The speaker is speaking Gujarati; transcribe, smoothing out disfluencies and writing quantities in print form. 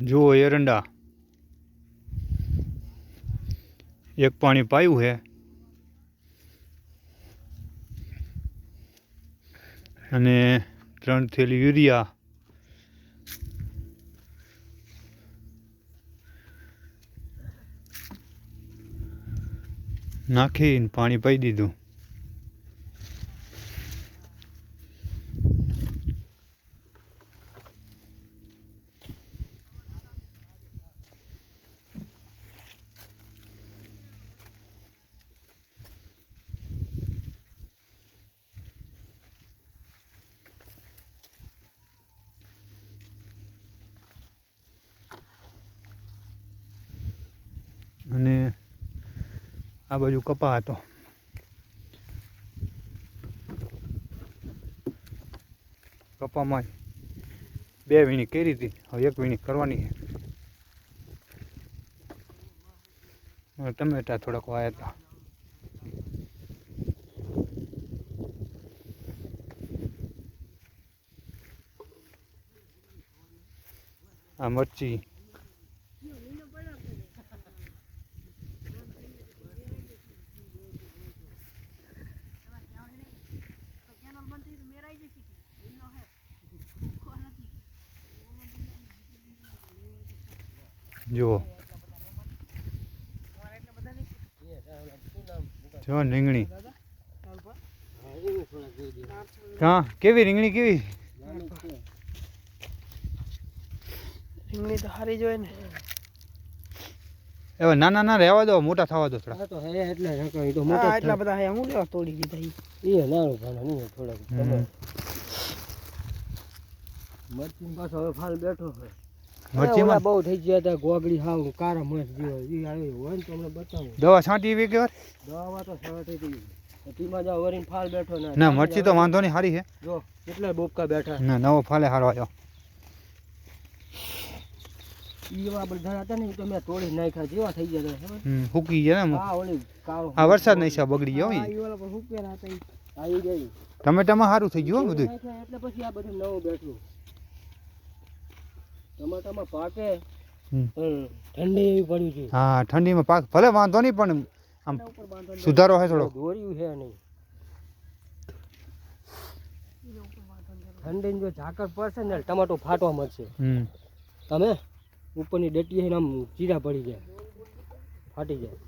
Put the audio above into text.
જુઓ એરંડા એક પાણી પાયું છે અને 3 થેલી યુરિયા નાખીને પાણી પાઈ દીધું. અને આ બાજુ કપા હતો. કપામાં 2 વીણી કરી હતી, હવે 1 વીણી કરવાની છે. ટમેટા થોડાક વાયા હતા. આ મરચી જુઓ જો રીંગણી હા કેવી રીંગણી કેવી રીંગણી તો સારી જોઈએ ને. હવે નાના ના રહેવા દો, મોટા થવા દો થોડા. તો હે એટલે તો મોટા એટલા બધા હે હું લેવા તોડી દીધા. એ નાનું ભાણા નહીં થોડાક મરચી પાછો હવે ફાલ બેઠો હોય. મરચીમાં બહુ થઈ ગયા હતા, ગોગડી હાવ કારા મરચ જેવો એ આવી હોય ને તમને બતાવું. દવા છાંટી એવી કે વાર દવા તો છાંટી હતી. ટીમાં જા વરીને ફાલ બેઠો ના મરચી તો વાંધો નહીં, સારી છે. જો કેટલા બોબકા બેઠા ના નવો ફાલે હારો આવ્યો. એવા બધા હતા ને તો મેં તોડી નાખ્યા, જેવા થઈ ગયા હતા. હુકી ગયા ને. હા ઓલી કાળો આ વરસાદ નહીં છે, બગડી ગયો. આ ઈવાળા પર હુકેલા હતા આવી ગઈ. ટમેટામાં સારું થઈ ગયું બધું. એટલે પછી આ બધું નવું બેઠું. ટમાટામાં પાકે ઠંડી એવી પડી છે. હા ઠંડીમાં પાક ભલે વાંધો નહીં, પણ આમ સુધારો છે થોડો. દોર્યું છે નહીં. ઠંડી જો ઝાકર પડશે ને ટમાટો ફાટવા મળશે. તમે ઉપરની ડટીએ આમ ચીરા પડી જાય, ફાટી જાય.